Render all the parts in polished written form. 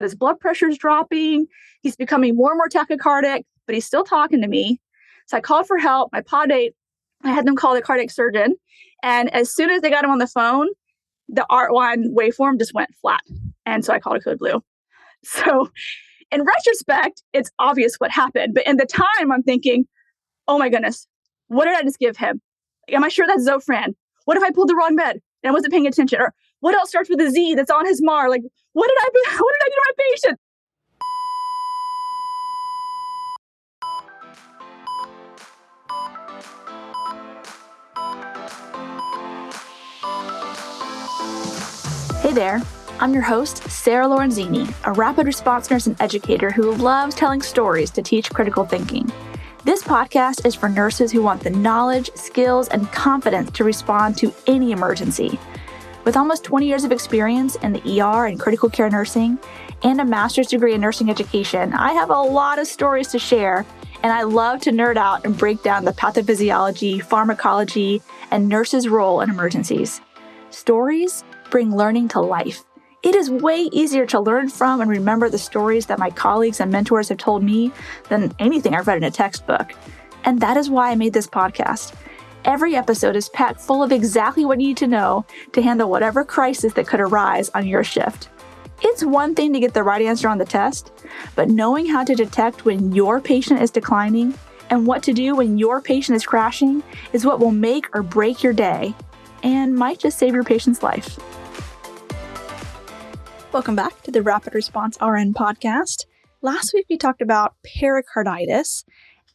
His blood pressure's dropping. He's becoming more and more tachycardic, but he's still talking to me. So I called for help. My pod date, I had them call the cardiac surgeon. And as soon as they got him on the phone, the Art1 waveform just went flat. And so I called a code blue. So in retrospect, it's obvious what happened. But in the time, I'm thinking, oh my goodness, what did I just give him? Am I sure that's Zofran? What if I pulled the wrong bed and I wasn't paying attention? Or what else starts with a Z that's on his MAR? Like, what did I do to my patient? Hey there, I'm your host, Sarah Lorenzini, a rapid response nurse and educator who loves telling stories to teach critical thinking. This podcast is for nurses who want the knowledge, skills, and confidence to respond to any emergency. With almost 20 years of experience in the ER and critical care nursing, and a master's degree in nursing education, I have a lot of stories to share, and I love to nerd out and break down the pathophysiology, pharmacology, and nurses' role in emergencies. Stories bring learning to life. It is way easier to learn from and remember the stories that my colleagues and mentors have told me than anything I've read in a textbook. And that is why I made this podcast. Every episode is packed full of exactly what you need to know to handle whatever crisis that could arise on your shift. It's one thing to get the right answer on the test, but knowing how to detect when your patient is declining and what to do when your patient is crashing is what will make or break your day and might just save your patient's life. Welcome back to the Rapid Response RN podcast. Last week we talked about pericarditis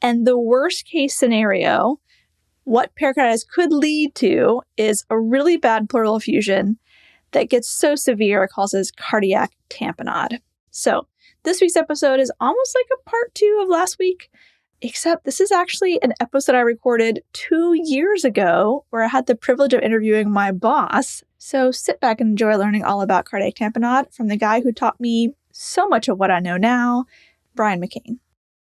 and the worst case scenario. What pericarditis could lead to is a really bad pleural effusion that gets so severe it causes cardiac tamponade. So this week's episode is almost like a part 2 of last week, except this is actually an episode I recorded 2 years ago where I had the privilege of interviewing my boss. So sit back and enjoy learning all about cardiac tamponade from the guy who taught me so much of what I know now, Brian McCain.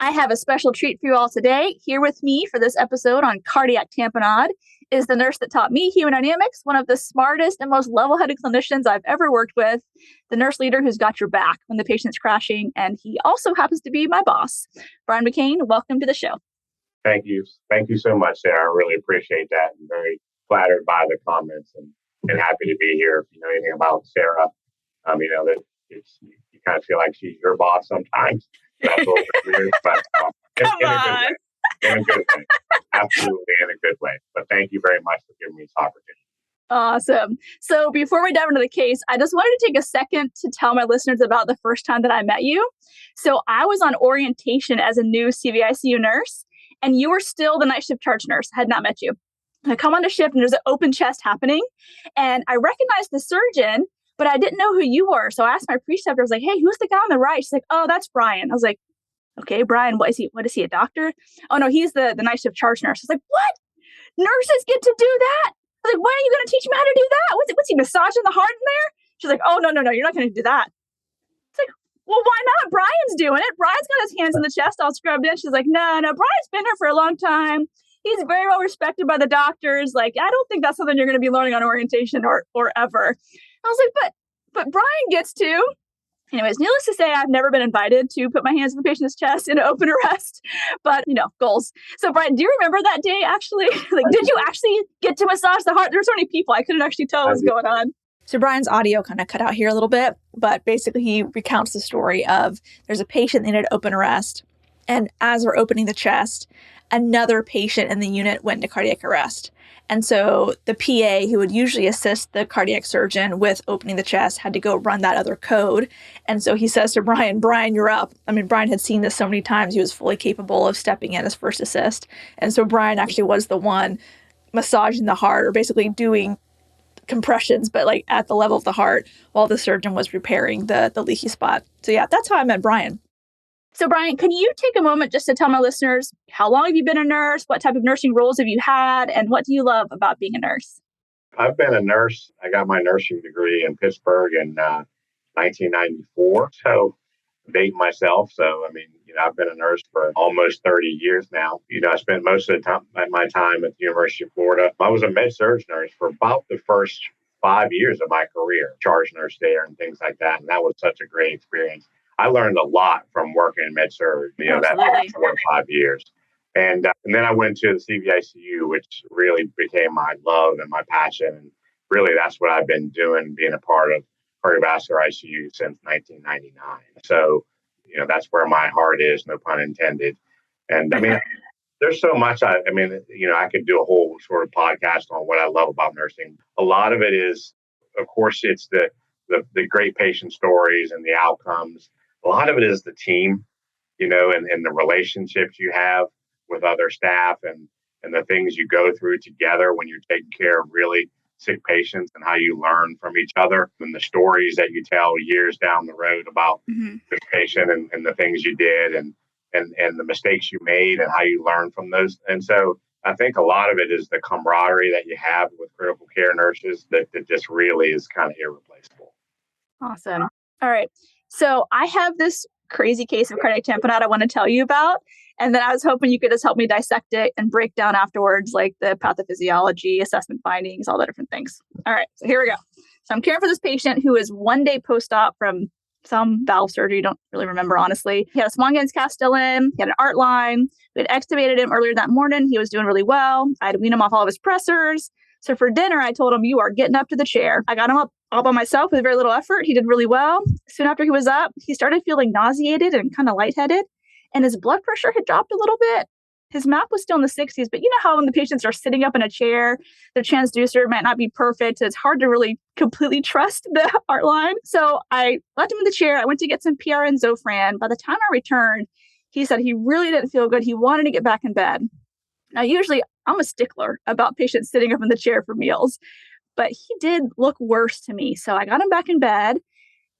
I have a special treat for you all today. Here with me for this episode on cardiac tamponade is the nurse that taught me hemodynamics, one of the smartest and most level-headed clinicians I've ever worked with, the nurse leader who's got your back when the patient's crashing, and he also happens to be my boss. Brian McCain, welcome to the show. Thank you. Thank you so much, Sarah. I really appreciate that. I'm very flattered by the comments and happy to be here. If you know anything about Sarah, that you kind of feel like she's your boss sometimes. That's a little bit weird, but in a good way. In a good way. Absolutely in a good way. But thank you very much for giving me this opportunity. Awesome. So before we dive into the case, I just wanted to take a second to tell my listeners about the first time that I met you. So I was on orientation as a new CVICU nurse, and you were still the night shift charge nurse. I had not met you. I come on to shift and there's an open chest happening, and I recognized the surgeon, but I didn't know who you were. So I asked my preceptor, I was like, hey, who's the guy on the right? She's like, oh, that's Brian. I was like, okay, Brian, what is he, a doctor? Oh, no, he's the night shift charge nurse. I was like, what? Nurses get to do that? I was like, why are you going to teach me how to do that? What's he massaging the heart in there? She's like, oh, no, you're not going to do that. It's like, well, why not? Brian's doing it. Brian's got his hands in the chest all scrubbed in. She's like, no, Brian's been here for a long time. He's very well respected by the doctors. Like, I don't think that's something you're going to be learning on orientation or ever. I was like, but Brian gets to. Anyways, needless to say, I've never been invited to put my hands in the patient's chest in an open arrest, but goals. So Brian, do you remember that day actually? Like, did you actually get to massage the heart? There were so many people, I couldn't actually tell what was going on. So Brian's audio kind of cut out here a little bit, but basically he recounts the story of there's a patient in an open arrest, and as we're opening the chest, another patient in the unit went into cardiac arrest. And so the PA, who would usually assist the cardiac surgeon with opening the chest, had to go run that other code. And so he says to Brian, you're up. I mean, Brian had seen this so many times, he was fully capable of stepping in as first assist. And so Brian actually was the one massaging the heart, or basically doing compressions, but like at the level of the heart, while the surgeon was repairing the leaky spot. So yeah, that's how I met Brian. So Brian, can you take a moment just to tell my listeners, how long have you been a nurse? What type of nursing roles have you had? And what do you love about being a nurse? I've been a nurse. I got my nursing degree in Pittsburgh in 1994. So date myself. So, I've been a nurse for almost 30 years now. I spent most of my time at the University of Florida. I was a med-surg nurse for about the first 5 years of my career, charge nurse there and things like that. And that was such a great experience. I learned a lot from working in med surg, that Absolutely. 4 or 5 years. And then I went to the CVICU, which really became my love and my passion. And really, that's what I've been doing, being a part of cardiovascular ICU since 1999. So, that's where my heart is, no pun intended. And I mean, there's so much. I could do a whole sort of podcast on what I love about nursing. A lot of it is, of course, it's the great patient stories and the outcomes. A lot of it is the team, and the relationships you have with other staff and the things you go through together when you're taking care of really sick patients and how you learn from each other and the stories that you tell years down the road about this patient and the things you did and the mistakes you made and how you learn from those. And so I think a lot of it is the camaraderie that you have with critical care nurses that just really is kind of irreplaceable. Awesome. All right. So I have this crazy case of cardiac tamponade I want to tell you about. And then I was hoping you could just help me dissect it and break down afterwards, like the pathophysiology, assessment findings, all the different things. All right. So here we go. So I'm caring for this patient who is 1 day post-op from some valve surgery. Don't really remember, honestly. He had a Swan-Ganz cast still in. He had an art line. We had extubated him earlier that morning. He was doing really well. I had to wean him off all of his pressors. So for dinner, I told him, you are getting up to the chair. I got him up all by myself with very little effort. He did really well. Soon after he was up, he started feeling nauseated and kind of lightheaded, and his blood pressure had dropped a little bit. His MAP was still in the 60s, but you know how when the patients are sitting up in a chair, their transducer might not be perfect. So it's hard to really completely trust the art line. So I left him in the chair. I went to get some PRN Zofran. By the time I returned, he said he really didn't feel good. He wanted to get back in bed. Now, usually I'm a stickler about patients sitting up in the chair for meals, but he did look worse to me. So I got him back in bed.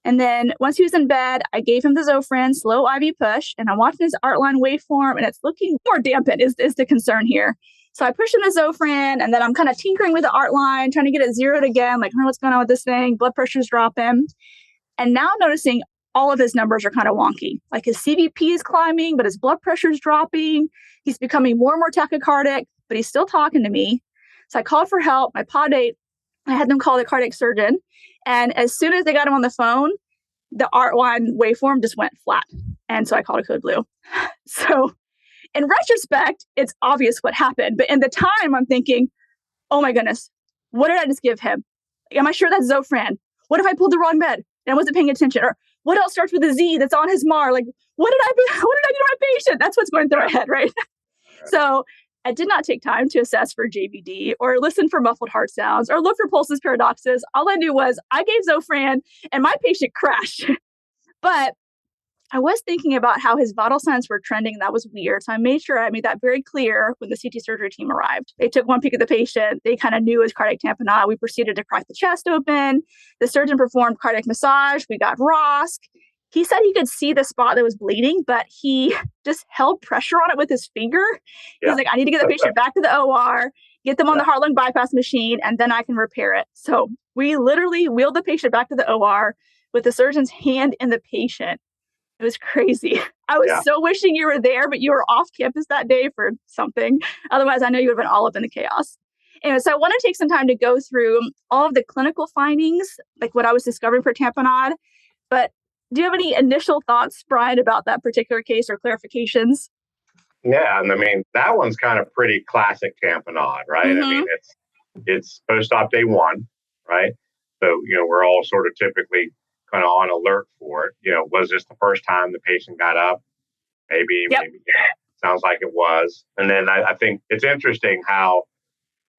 And then once he was in bed, I gave him the Zofran slow IV push, and I'm watching his art line waveform, and it's looking more dampened is the concern here. So I pushed him the Zofran, and then I'm kind of tinkering with the art line, trying to get it zeroed again, like, what's going on with this thing? Blood pressure's dropping. And now I'm noticing all of his numbers are kind of wonky. Like his CVP is climbing, but his blood pressure's dropping. He's becoming more and more tachycardic, but he's still talking to me. So I called for help. My pod 8, I had them call the cardiac surgeon. And as soon as they got him on the phone, the art line waveform just went flat. And so I called a code blue. So in retrospect, it's obvious what happened. But in the time, I'm thinking, oh my goodness, what did I just give him? Am I sure that's Zofran? What if I pulled the wrong med and I wasn't paying attention? Or what else starts with a Z that's on his MAR? Like, what did I do to my patient? That's what's going through my head, right? So I did not take time to assess for JVD or listen for muffled heart sounds or look for pulses paradoxes. All I knew was I gave Zofran and my patient crashed. But I was thinking about how his vital signs were trending, and that was weird. So I made sure I made that very clear when the CT surgery team arrived. They took one peek at the patient. They kind of knew it was cardiac tamponade. We proceeded to crack the chest open. The surgeon performed cardiac massage. We got ROSC. He said he could see the spot that was bleeding, but he just held pressure on it with his finger. He's like, I need to get the patient back to the OR, get them on the heart-lung bypass machine, and then I can repair it. So we literally wheeled the patient back to the OR with the surgeon's hand in the patient. It was crazy. I was so wishing you were there, but you were off campus that day for something. Otherwise, I know you would have been all up in the chaos. Anyway, so I want to take some time to go through all of the clinical findings, like what I was discovering for tamponade. But do you have any initial thoughts, Brian, about that particular case or clarifications? Yeah, and I mean, that one's kind of pretty classic tamponade, right? I mean, it's post-op day 1, right? So, we're all sort of typically kind of on alert for it. Was this the first time the patient got up? Maybe, sounds like it was. And then I think it's interesting how,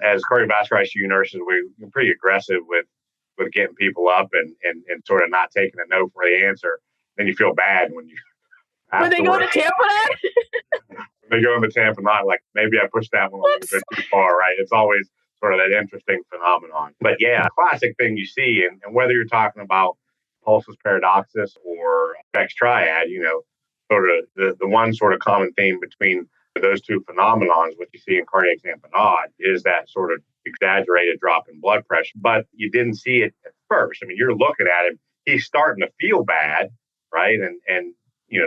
as cardiovascular ICU nurses, we're pretty aggressive with getting people up and sort of not taking a no for the answer. Then you feel bad when you when they go to tamponade. They go into tamponade, like maybe I pushed that one a little bit too far, right? It's always sort of that interesting phenomenon. But yeah, classic thing you see, and whether you're talking about pulsus paradoxus or Beck's triad, sort of the one sort of common theme between those two phenomenons, what you see in cardiac tamponade, is that sort of exaggerated drop in blood pressure. But you didn't see it at first. I mean, you're looking at him, he's starting to feel bad, right? And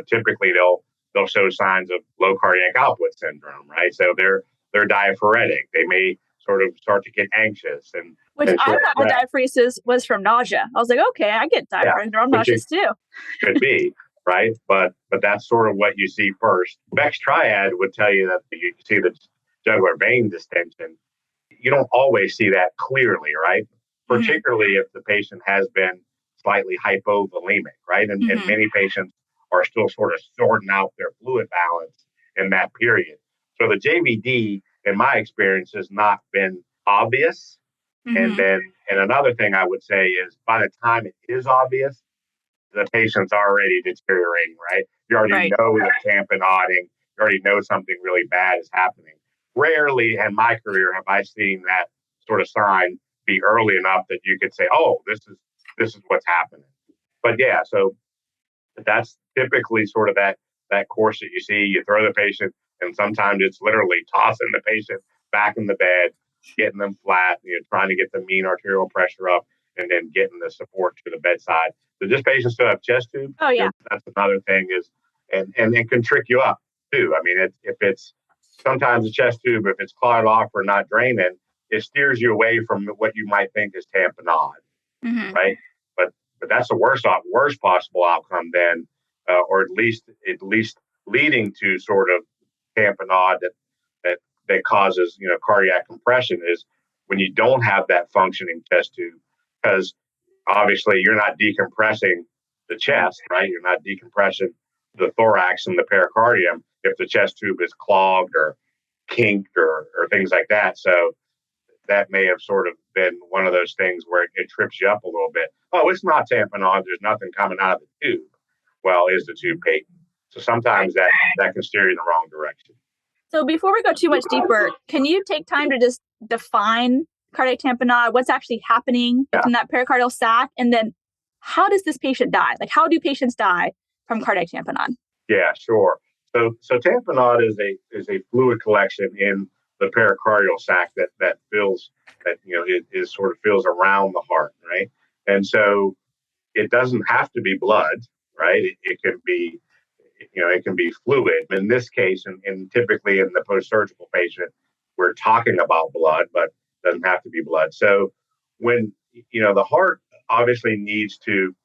typically they'll show signs of low cardiac output syndrome, right? So they're diaphoretic. They may sort of start to get anxious, and Which And I so thought the diaphoresis was from nausea. I was like, okay, I get diaphoresis from which nauseous too. could be, right? But that's sort of what you see first. Beck's triad would tell you that you see the jugular vein distension. You don't always see that clearly, right? Particularly if the patient has been slightly hypovolemic, right? And many patients are still sort of sorting out their fluid balance in that period. So the JVD, in my experience, has not been obvious. And another thing I would say is by the time it is obvious, the patient's already deteriorating, right? You already know they're tamponading. You already know something really bad is happening. Rarely in my career have I seen that sort of sign be early enough that you could say, "Oh, this is what's happening." But yeah, so that's typically sort of that course that you see. You throw the patient, and sometimes it's literally tossing the patient back in the bed, getting them flat, trying to get the mean arterial pressure up, and then getting the support to the bedside. So this patient still have chest tube. Oh yeah, that's another thing is, and it can trick you up too. I mean, if it's sometimes the chest tube, if it's clogged off or not draining, it steers you away from what you might think is tamponade, right? But that's the worst possible outcome then, or at least leading to sort of tamponade that causes cardiac compression is when you don't have that functioning chest tube, because obviously you're not decompressing the chest, right? You're not decompressing the thorax and the pericardium if the chest tube is clogged or kinked or things like that. So that may have sort of been one of those things where it trips you up a little bit. Oh, it's not tamponade. There's nothing coming out of the tube. Well, is the tube patent? So sometimes that can steer you in the wrong direction. So before we go too much deeper, can you take time to just define cardiac tamponade? What's actually happening within that pericardial sac? And then how does this patient die? Like, how do patients die from cardiac tamponade? Yeah, sure. So tamponade is a fluid collection in the pericardial sac that fills it sort of fills around the heart, right? And so it doesn't have to be blood, right? It can be it can be fluid. In this case, and typically in the post-surgical patient, we're talking about blood, but it doesn't have to be blood. So when the heart obviously needs to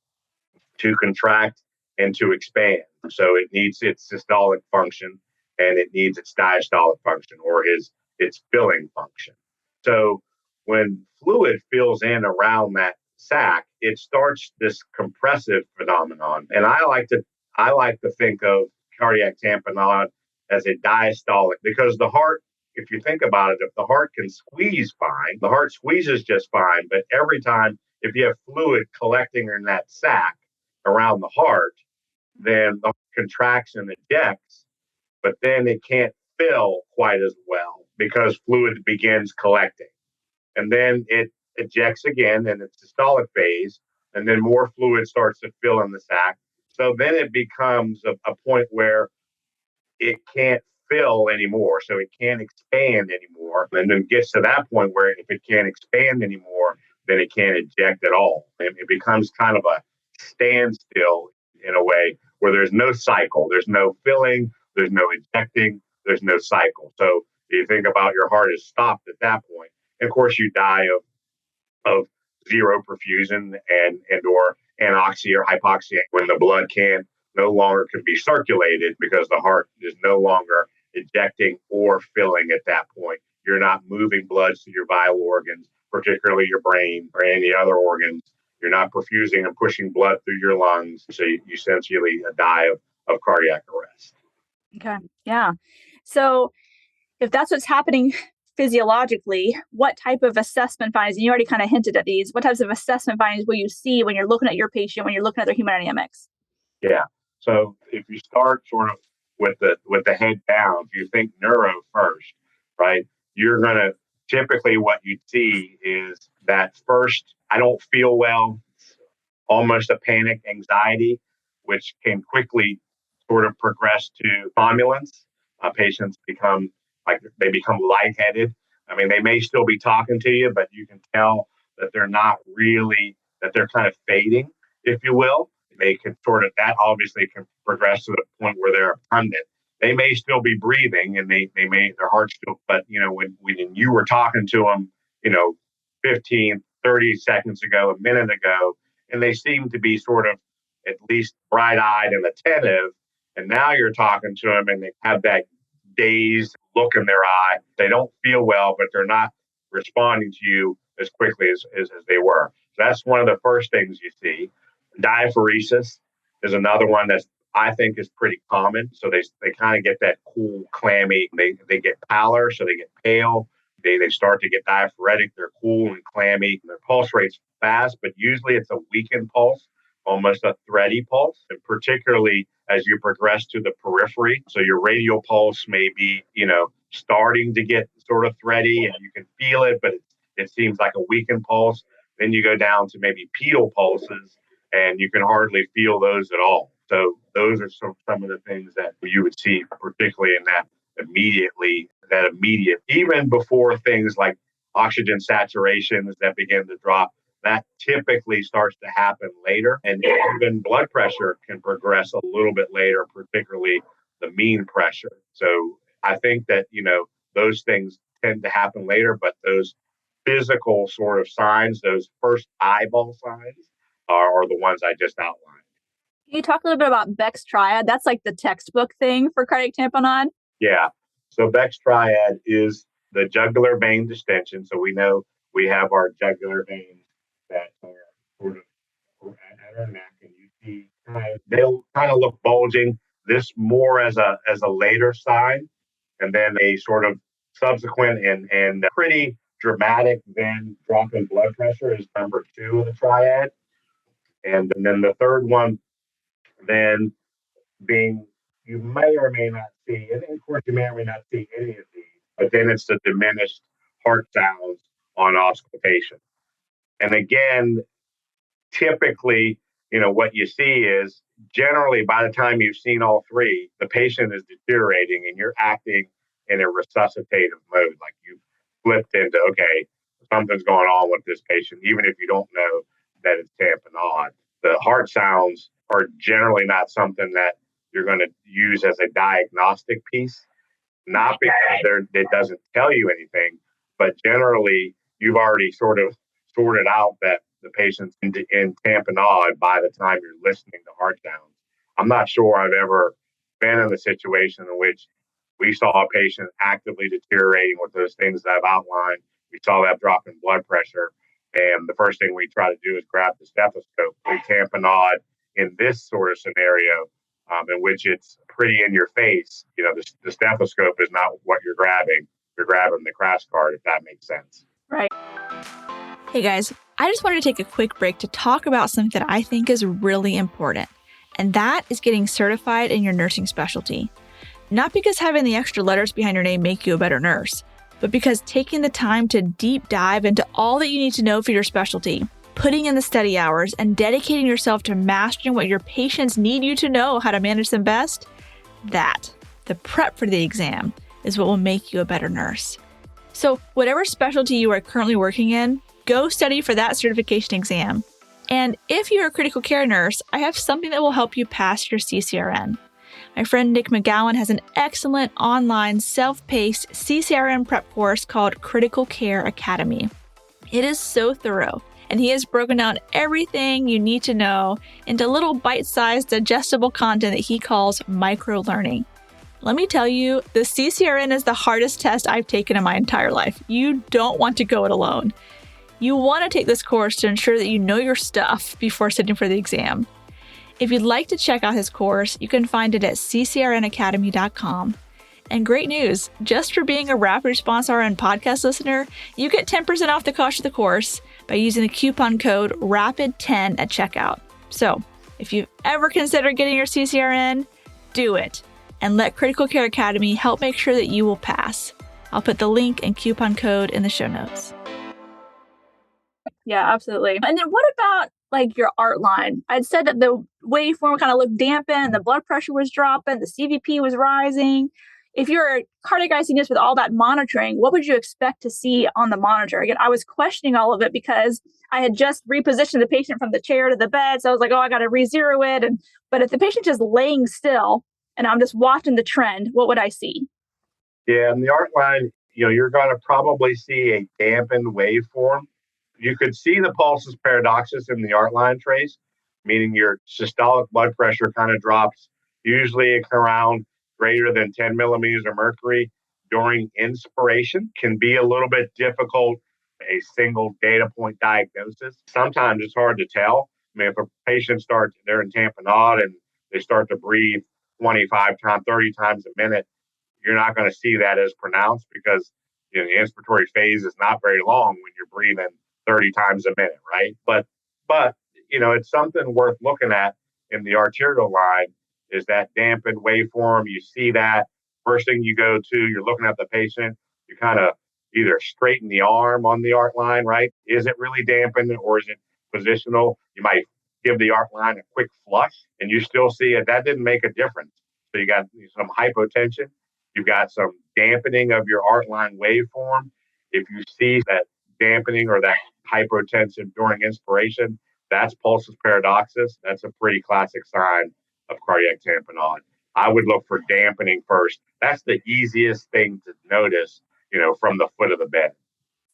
contract and to expand. So it needs its systolic function and it needs its diastolic function or its filling function. So when fluid fills in around that sac, it starts this compressive phenomenon. And I like to think of cardiac tamponade as a diastolic, because the heart, if you think about it, if the heart can squeeze fine, the heart squeezes just fine. But every time, if you have fluid collecting in that sac around the heart, then the heart contracts and ejects, but then it can't fill quite as well because fluid begins collecting. And then it ejects again in its systolic phase, and then more fluid starts to fill in the sac. So then it becomes a point where it can't fill anymore. So it can't expand anymore. And then gets to that point where if it can't expand anymore, then it can't eject at all. It becomes kind of a standstill in a way where there's no cycle. There's no filling. There's no ejecting. There's no cycle. So you think about your heart is stopped at that point. And of course, you die of zero perfusion and or anoxia or hypoxia when the blood no longer can be circulated because the heart is no longer ejecting or filling at that point. You're not moving blood to your vital organs, particularly your brain or any other organs. You're not perfusing and pushing blood through your lungs. So you essentially die of cardiac arrest. Okay. Yeah. So if that's what's happening physiologically, what type of assessment findings, and you already kind of hinted at these, what types of assessment findings will you see when you're looking at your patient, when you're looking at their hemodynamics? Yeah. So if you start sort of with the head down, if you think neuro first, right, you're going to typically what you see is that first, I don't feel well, almost a panic, anxiety, which can quickly sort of progress to somnolence. Patients become lightheaded. I mean, they may still be talking to you, but you can tell that they're not really, that they're kind of fading, if you will. They can that obviously can progress to the point where they're pundit. They may still be breathing and their heart's still, but when you were talking to them, 15, 30 seconds ago, a minute ago, and they seem to be sort of at least bright-eyed and attentive. And now you're talking to them and they have that dazed look in their eye. They don't feel well, but they're not responding to you as quickly as they were. So that's one of the first things you see. Diaphoresis is another one that's I think is pretty common. So they kind of get that cool, clammy, they get pallor, so they get pale. They start to get diaphoretic. They're cool and clammy. Their pulse rate's fast, but usually it's a weakened pulse, almost a thready pulse, and particularly as you progress to the periphery. So your radial pulse may be, starting to get sort of thready and you can feel it, but it seems like a weakened pulse. Then you go down to maybe pedal pulses and you can hardly feel those at all. So those are some of the things that you would see, particularly in that immediate, even before things like oxygen saturations that begin to drop, that typically starts to happen later. And even blood pressure can progress a little bit later, particularly the mean pressure. So I think that, those things tend to happen later, but those physical sort of signs, those first eyeball signs are the ones I just outlined. Can you talk a little bit about Beck's triad? That's like the textbook thing for cardiac tamponade. Yeah. So Beck's triad is the jugular vein distension. So we know we have our jugular veins that are sort of at our neck, and you see they'll kind of look bulging. This more as a later sign, and then a sort of subsequent and pretty dramatic then drop in blood pressure is number 2 of the triad. And then the third one then being you may or may not see, and of course you may or may not see any of these, but then it's the diminished heart sounds on auscultation. And again, typically, what you see is generally by the time you've seen all 3, the patient is deteriorating and you're acting in a resuscitative mode. Like you've flipped into, okay, something's going on with this patient, even if you don't know that it's tamponade. The heart sounds are generally not something that you're going to use as a diagnostic piece, not because it doesn't tell you anything, but generally you've already sort of sorted out that the patient's in tamponade by the time you're listening to heart sounds. I'm not sure I've ever been in a situation in which we saw a patient actively deteriorating with those things that I've outlined. We saw that drop in blood pressure. And the first thing we try to do is grab the stethoscope. We tamponade in this sort of scenario, in which it's pretty in your face. The stethoscope is not what you're grabbing. You're grabbing the crash card, if that makes sense. Right. Hey guys, I just wanted to take a quick break to talk about something that I think is really important. And that is getting certified in your nursing specialty. Not because having the extra letters behind your name make you a better nurse, but because taking the time to deep dive into all that you need to know for your specialty, putting in the study hours, and dedicating yourself to mastering what your patients need you to know how to manage them best, the prep for the exam, is what will make you a better nurse. So whatever specialty you are currently working in, go study for that certification exam. And if you're a critical care nurse, I have something that will help you pass your CCRN. My friend Nick McGowan has an excellent online self-paced CCRN prep course called Critical Care Academy. It is so thorough, and he has broken down everything you need to know into little bite-sized digestible content that he calls micro-learning. Let me tell you, the CCRN is the hardest test I've taken in my entire life. You don't want to go it alone. You want to take this course to ensure that you know your stuff before sitting for the exam. If you'd like to check out his course, you can find it at ccrnacademy.com. And great news, just for being a Rapid Response RN podcast listener, you get 10% off the cost of the course by using the coupon code RAPID10 at checkout. So if you've ever considered getting your CCRN, do it. And let Critical Care Academy help make sure that you will pass. I'll put the link and coupon code in the show notes. Yeah, absolutely. And then what about like your art line? I'd said that the waveform kind of looked dampened, the blood pressure was dropping, the CVP was rising. If you're a cardiac ICU with all that monitoring, what would you expect to see on the monitor? Again, I was questioning all of it because I had just repositioned the patient from the chair to the bed. So I was like, I got to re-zero it. But if the patient's just laying still and I'm just watching the trend, what would I see? Yeah, in the art line, you're going to probably see a dampened waveform. You could see the pulsus paradoxus in the art line trace, meaning your systolic blood pressure kind of drops, usually around greater than 10 millimeters of mercury during inspiration. Can be a little bit difficult, a single data point diagnosis. Sometimes it's hard to tell. I mean, if a patient starts, they're in tamponade and they start to breathe 25 times, 30 times a minute, you're not going to see that as pronounced because the inspiratory phase is not very long when you're breathing 30 times a minute, right? But it's something worth looking at in the arterial line is that dampened waveform. You see that first thing you go to, you're looking at the patient, you kind of either straighten the arm on the art line, right? Is it really dampened or is it positional? You might give the art line a quick flush and you still see it. That didn't make a difference. So you got some hypotension. You've got some dampening of your art line waveform. If you see that dampening or that hypotension during inspiration, that's pulsus paradoxus. That's a pretty classic sign of cardiac tamponade. I would look for dampening first. That's the easiest thing to notice, from the foot of the bed.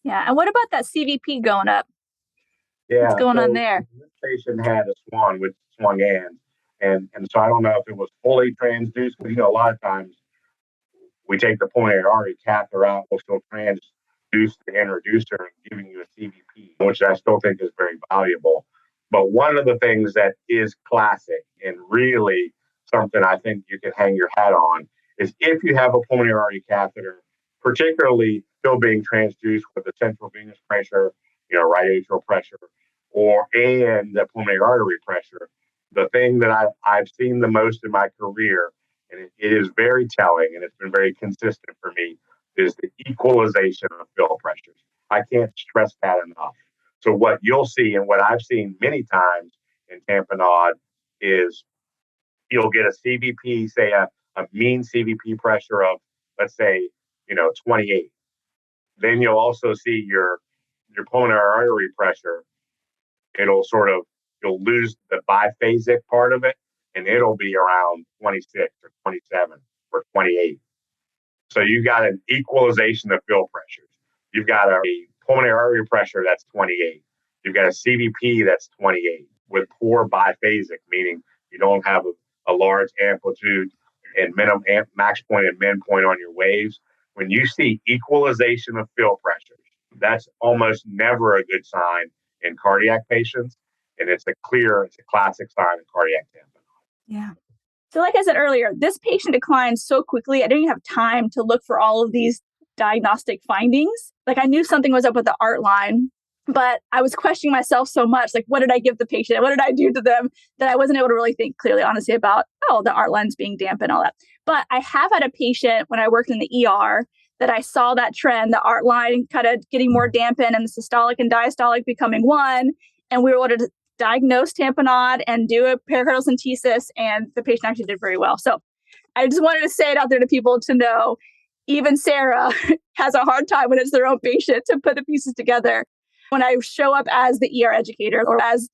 Yeah. And what about that CVP going up? Yeah. What's going on there? This patient had a swan with swung hands. And so I don't know if it was fully transduced, but a lot of times we take the pulmonary artery catheter out, we'll still transduce the introducer and giving you a CVP, which I still think is very valuable. But one of the things that is classic and really something I think you can hang your hat on is if you have a pulmonary artery catheter, particularly still being transduced with the central venous pressure, right atrial pressure, and the pulmonary artery pressure, the thing that I've seen the most in my career, and it is very telling and it's been very consistent for me, is the equalization of fill pressures. I can't stress that enough. So what you'll see and what I've seen many times in tamponade is you'll get a CVP, say a mean CVP pressure of, let's say, 28. Then you'll also see your pulmonary artery pressure. You'll lose the biphasic part of it, and it'll be around 26 or 27 or 28. So you got an equalization of fill pressures. You've got a pulmonary artery pressure that's 28. You've got a CVP that's 28 with poor biphasic, meaning you don't have a large amplitude and max point and min point on your waves. When you see equalization of fill pressures, that's almost never a good sign in cardiac patients. And it's a classic sign of cardiac tamponade. Yeah. So like I said earlier, this patient declined so quickly, I didn't even have time to look for all of these diagnostic findings. Like I knew something was up with the art line, but I was questioning myself so much, like what did I give the patient? What did I do to them? That I wasn't able to really think clearly, honestly, about, the art line's being dampened and all that. But I have had a patient when I worked in the ER that I saw that trend, the art line kind of getting more dampened and the systolic and diastolic becoming one. And we were able to diagnose tamponade and do a pericardial centesis, and the patient actually did very well. So I just wanted to say it out there to people to know, even Sarah has a hard time when it's their own patient to put the pieces together. When I show up as the ER educator or as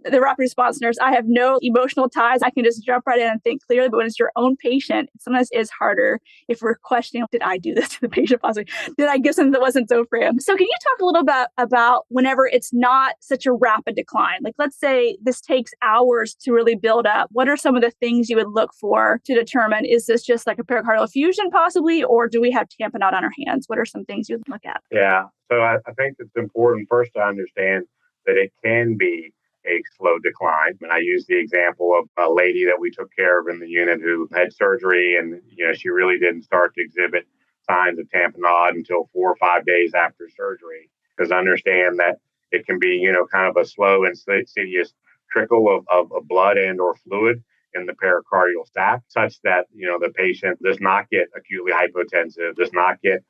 the rapid response nurse, I have no emotional ties. I can just jump right in and think clearly. But when it's your own patient, it sometimes is harder if we're questioning, did I do this to the patient possibly? Did I give something that wasn't so for him? So can you talk a little bit about whenever it's not such a rapid decline? Like let's say this takes hours to really build up. What are some of the things you would look for to determine, is this just like a pericardial effusion possibly, or do we have tamponade on our hands? What are some things you would look at? Yeah. So I think it's important first to understand that it can be a slow decline. And I use the example of a lady that we took care of in the unit who had surgery, and she really didn't start to exhibit signs of tamponade until 4 or 5 days after surgery. Because understand that it can be kind of a slow and insidious trickle of blood and or fluid in the pericardial sac, such that the patient does not get acutely hypotensive, does not get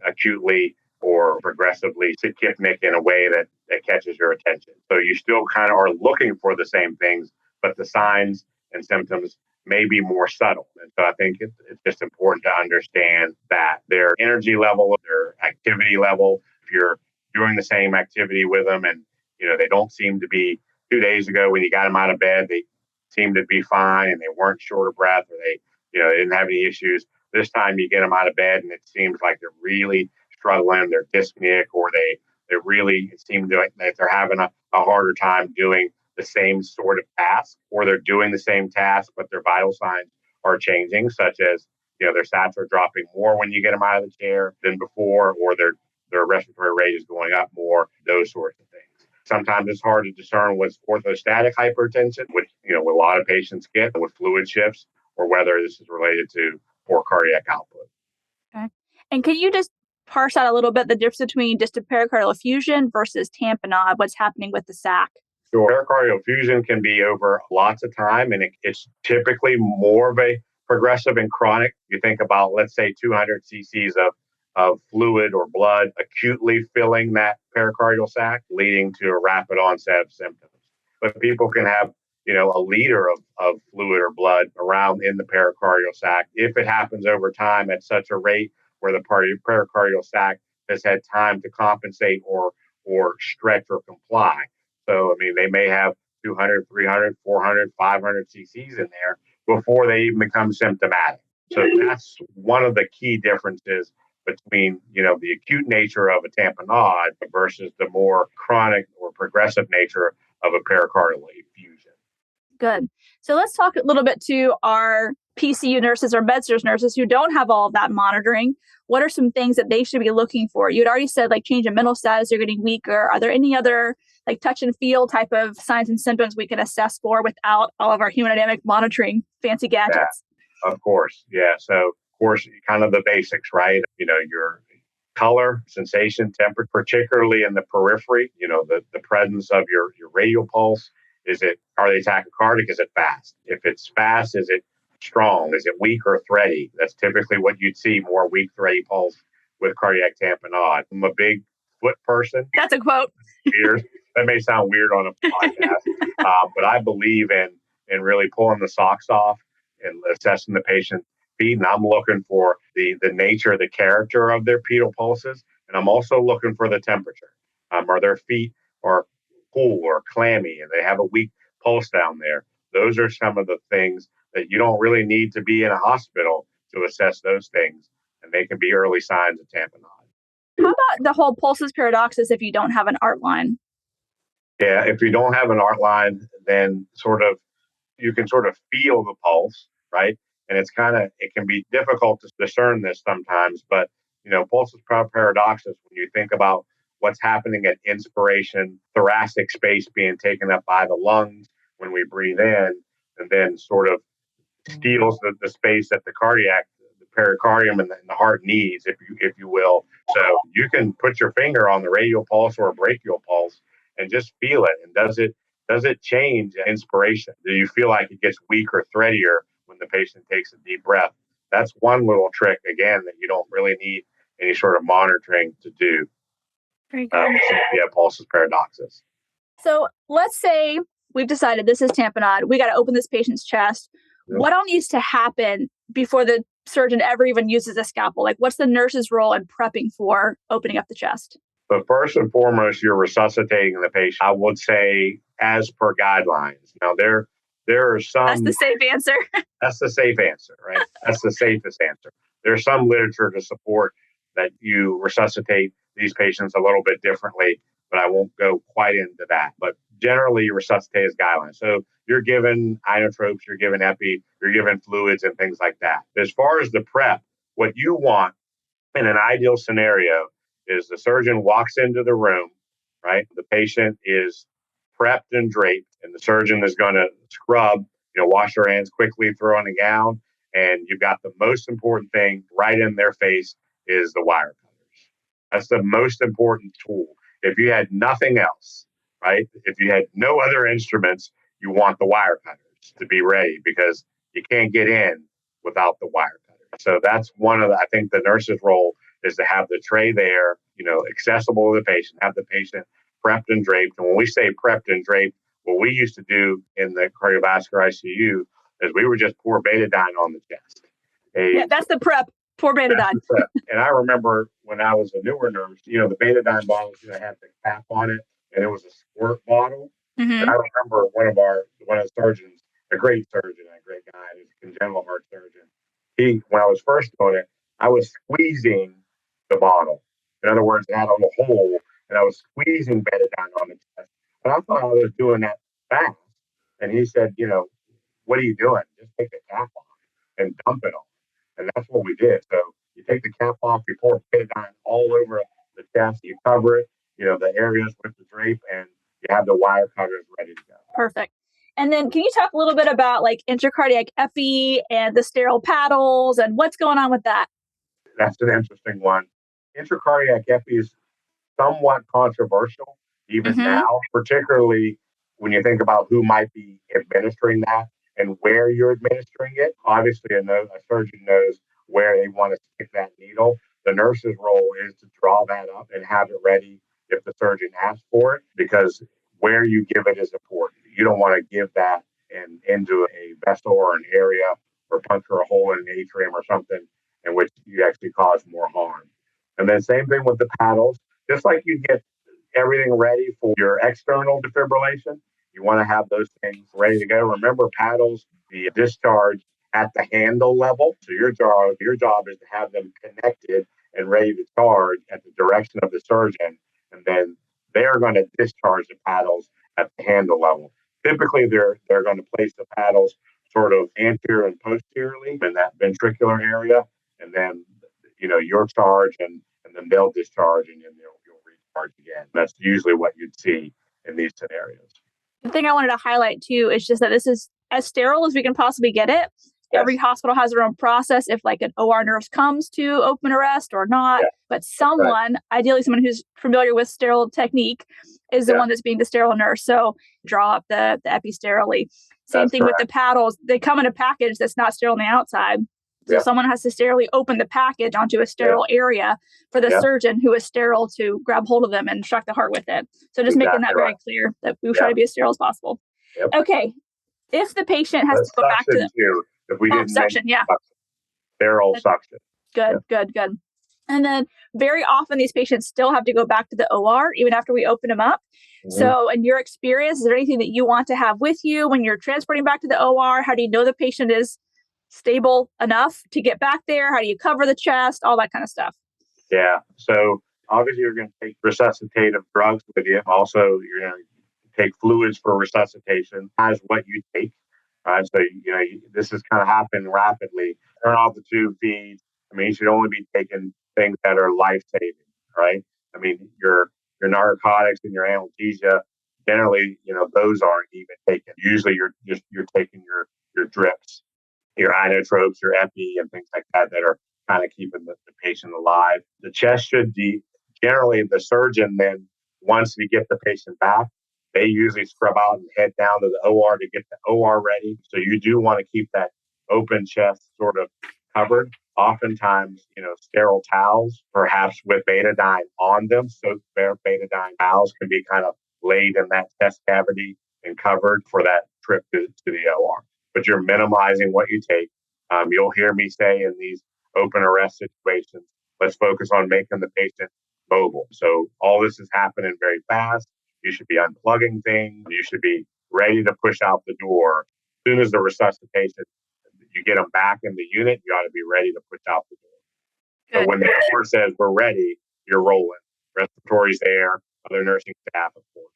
acutely or progressively tachypnic in a way that catches your attention. So you still kind of are looking for the same things, but the signs and symptoms may be more subtle. And so I think it's just important to understand that their energy level, their activity level, if you're doing the same activity with them and they don't seem to be, 2 days ago when you got them out of bed, they seemed to be fine and they weren't short of breath, or they didn't have any issues. This time you get them out of bed and it seems like they're really struggling, they're dyspneic, or It seems like that they're having a harder time doing the same sort of task, or they're doing the same task, but their vital signs are changing, such as, their stats are dropping more when you get them out of the chair than before, or their respiratory rate is going up more, those sorts of things. Sometimes it's hard to discern what's orthostatic hypertension, which, what a lot of patients get with fluid shifts, or whether this is related to poor cardiac output. Okay. And can you just parse out a little bit the difference between distant pericardial effusion versus tamponade, what's happening with the sac? Sure. Pericardial effusion can be over lots of time, and it's typically more of a progressive and chronic. You think about, let's say, 200 cc's of fluid or blood acutely filling that pericardial sac, leading to a rapid onset of symptoms. But people can have, a liter of fluid or blood around in the pericardial sac if it happens over time at such a rate where the pericardial sac has had time to compensate or stretch or comply. So, they may have 200, 300, 400, 500 cc's in there before they even become symptomatic. So that's one of the key differences between, the acute nature of a tamponade versus the more chronic or progressive nature of a pericardial effusion. Good. So let's talk a little bit to our PCU nurses or med-surg nurses who don't have all of that monitoring. What are some things that they should be looking for? You had already said change in mental status, you're getting weaker. Are there any other touch and feel type of signs and symptoms we can assess for without all of our hemodynamic monitoring fancy gadgets? Yeah, of course. Yeah. So, of course, kind of the basics, right? Your color, sensation, temperature, particularly in the periphery, the presence of your radial pulse. Are they tachycardic? Is it fast? If it's fast, is it strong? Is it weak or thready? That's typically what you'd see, more weak, thready pulse with cardiac tamponade. I'm a big foot person. That's a quote. Weird. That may sound weird on a podcast, but I believe in really pulling the socks off and assessing the patient's feet. And I'm looking for the nature, the character of their pedal pulses. And I'm also looking for the temperature. Are their feet or cool or clammy and they have a weak pulse down there? Those are some of the things that you don't really need to be in a hospital to assess those things. And they can be early signs of tamponade. How about the whole pulsus paradoxus if you don't have an art line? Yeah, if you don't have an art line, then you can sort of feel the pulse, right? And it can be difficult to discern this sometimes, but pulsus paradoxus, when you think about what's happening at inspiration, thoracic space being taken up by the lungs when we breathe in, and then sort of steals the space that the pericardium and the heart needs, if you will. So you can put your finger on the radial pulse or a brachial pulse and just feel it. And does it change at inspiration? Do you feel like it gets weaker, threadier when the patient takes a deep breath? That's one little trick, again, that you don't really need any sort of monitoring to do. Very good. Pulsus paradoxus. So let's say we've decided this is tamponade. We got to open this patient's chest. Yep. What all needs to happen before the surgeon ever even uses a scalpel? What's the nurse's role in prepping for opening up the chest? But first and foremost, you're resuscitating the patient, I would say, as per guidelines. Now, there are some... That's the safe answer. That's the safe answer, right? That's the safest answer. There's some literature to support that you resuscitate these patients a little bit differently, but I won't go quite into that. But generally, you resuscitate as guidelines. So you're given inotropes, you're given epi, you're given fluids and things like that. As far as the prep, what you want in an ideal scenario is the surgeon walks into the room, right? The patient is prepped and draped, and the surgeon is going to scrub, wash their hands quickly, throw on a gown, and you've got the most important thing right in their face is the wire cutters. That's the most important tool. If you had nothing else, right? If you had no other instruments, you want the wire cutters to be ready because you can't get in without the wire cutters. So that's I think the nurse's role is to have the tray there, accessible to the patient, have the patient prepped and draped. And when we say prepped and draped, what we used to do in the cardiovascular ICU is we would just pour betadine on the chest. That's the prep. Pour betadine. And I remember when I was a newer nurse, the betadine bottles had the cap on it, and it was a squirt bottle. Mm-hmm. And I remember one of the surgeons, a great surgeon, a great guy, who's a congenital heart surgeon. When I was first doing it, I was squeezing the bottle. In other words, it had a little hole and I was squeezing betadine on the chest. And I thought I was doing that fast. And he said, what are you doing? Just take the cap off and dump it on. And that's what we did. So you take the cap off, you pour betadine all over the chest, you cover it, the areas with the drape, and you have the wire cutters ready to go. Perfect. And then can you talk a little bit about like intracardiac epi and the sterile paddles and what's going on with that? That's an interesting one. Intracardiac epi is somewhat controversial even now, particularly when you think about who might be administering that and where you're administering it. Obviously, a surgeon knows where they want to stick that needle. The nurse's role is to draw that up and have it ready if the surgeon asks for it, because where you give it is important. You don't want to give that into a vessel or an area or puncture a hole in an atrium or something in which you actually cause more harm. And then same thing with the paddles. Just like you get everything ready for your external defibrillation, you want to have those things ready to go. Remember, paddles, the discharge at the handle level. So your job is to have them connected and ready to charge at the direction of the surgeon. And then they're going to discharge the paddles at the handle level. Typically, they're going to place the paddles sort of anterior and posteriorly in that ventricular area. And then, your charge and then they'll discharge and then you'll recharge again. That's usually what you'd see in these scenarios. The thing I wanted to highlight too is just that this is as sterile as we can possibly get it. Yes. Every hospital has their own process if like an OR nurse comes to open arrest or not. Yeah. But someone, ideally someone who's familiar with sterile technique, is the one that's being the sterile nurse. So draw up the epi sterilely. Same thing with the paddles. They come in a package that's not sterile on the outside. So someone has to sterilely open the package onto a sterile area for the surgeon who is sterile to grab hold of them and instruct the heart with it. So just making that very clear that we try to be as sterile as possible. Yep. Okay. If the patient has to go back to the if we didn't suction, sterile suction. Good. And then very often these patients still have to go back to the OR even after we open them up. Mm-hmm. So in your experience, is there anything that you want to have with you when you're transporting back to the OR? How do you know the patient is stable enough to get back there? How do you cover the chest? All that kind of stuff. Yeah. So obviously you're going to take resuscitative drugs with you. Also, you're going to take fluids for resuscitation as what you take. So, this is kind of happening rapidly. Turn off the tube feeds. You should only be taking things that are life-saving, right? Your narcotics and your analgesia, generally, those aren't even taken. Usually you're taking your drips, your inotropes, your epi, and things like that are kind of keeping the patient alive. The chest should be, generally the surgeon then, once we get the patient back, they usually scrub out and head down to the OR to get the OR ready. So you do want to keep that open chest sort of covered. Oftentimes, sterile towels, perhaps with betadine on them. So their betadine towels can be kind of laid in that chest cavity and covered for that trip to the OR. But you're minimizing what you take. You'll hear me say in these open arrest situations, let's focus on making the patient mobile. So all this is happening very fast. You should be unplugging things. You should be ready to push out the door. As soon as the resuscitation, you get them back in the unit, you ought to be ready to push out the door. So when the door says we're ready, you're rolling. Respiratory's there, other nursing staff, of course.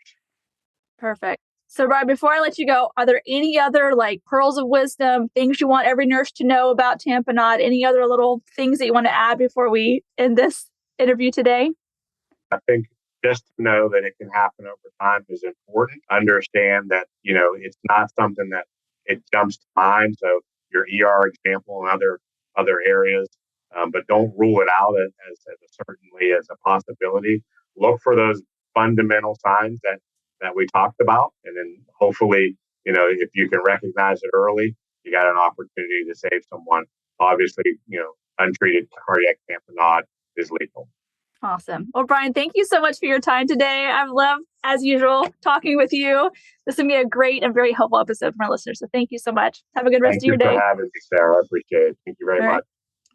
Perfect. So, Brian, before I let you go, are there any other pearls of wisdom, things you want every nurse to know about Tamponade? Any other little things that you want to add before we end this interview today? I think just to know that it can happen over time is important. Understand that, it's not something that it jumps to mind. So your ER example and other areas, but don't rule it out as certainly as a possibility. Look for those fundamental signs that we talked about. And then hopefully, if you can recognize it early, you got an opportunity to save someone. Obviously, untreated cardiac tamponade is lethal. Awesome. Well, Brian, thank you so much for your time today. I've loved, as usual, talking with you. This will be a great and very helpful episode for my listeners. So thank you so much. Have a good rest of your day. Thank you for having me, Sarah. I appreciate it. Thank you very much.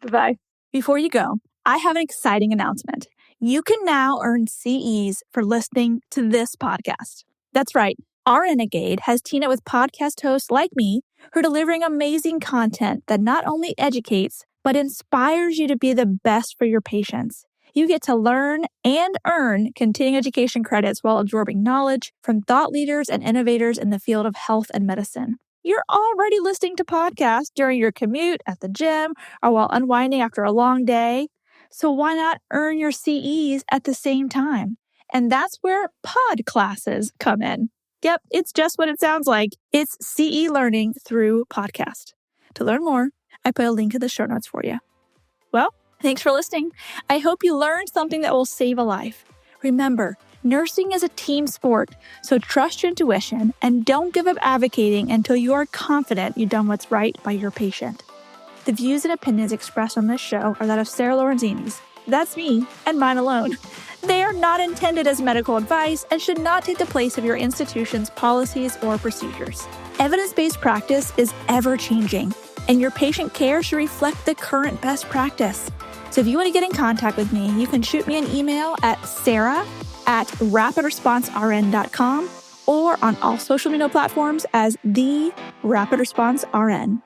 Bye-bye. Before you go, I have an exciting announcement. You can now earn CEs for listening to this podcast. That's right. Our Renegade has teamed up with podcast hosts like me who are delivering amazing content that not only educates, but inspires you to be the best for your patients. You get to learn and earn continuing education credits while absorbing knowledge from thought leaders and innovators in the field of health and medicine. You're already listening to podcasts during your commute, at the gym, or while unwinding after a long day. So why not earn your CEs at the same time? And that's where pod classes come in. Yep, it's just what it sounds like. It's CE learning through podcast. To learn more, I put a link in the show notes for you. Well, thanks for listening. I hope you learned something that will save a life. Remember, nursing is a team sport, so trust your intuition and don't give up advocating until you are confident you've done what's right by your patient. The views and opinions expressed on this show are that of Sarah Lorenzini's. That's me and mine alone. They are not intended as medical advice and should not take the place of your institution's policies or procedures. Evidence-based practice is ever-changing, and your patient care should reflect the current best practice. So if you want to get in contact with me, you can shoot me an email at sarah@rapidresponsern.com or on all social media platforms as the Rapid Response RN.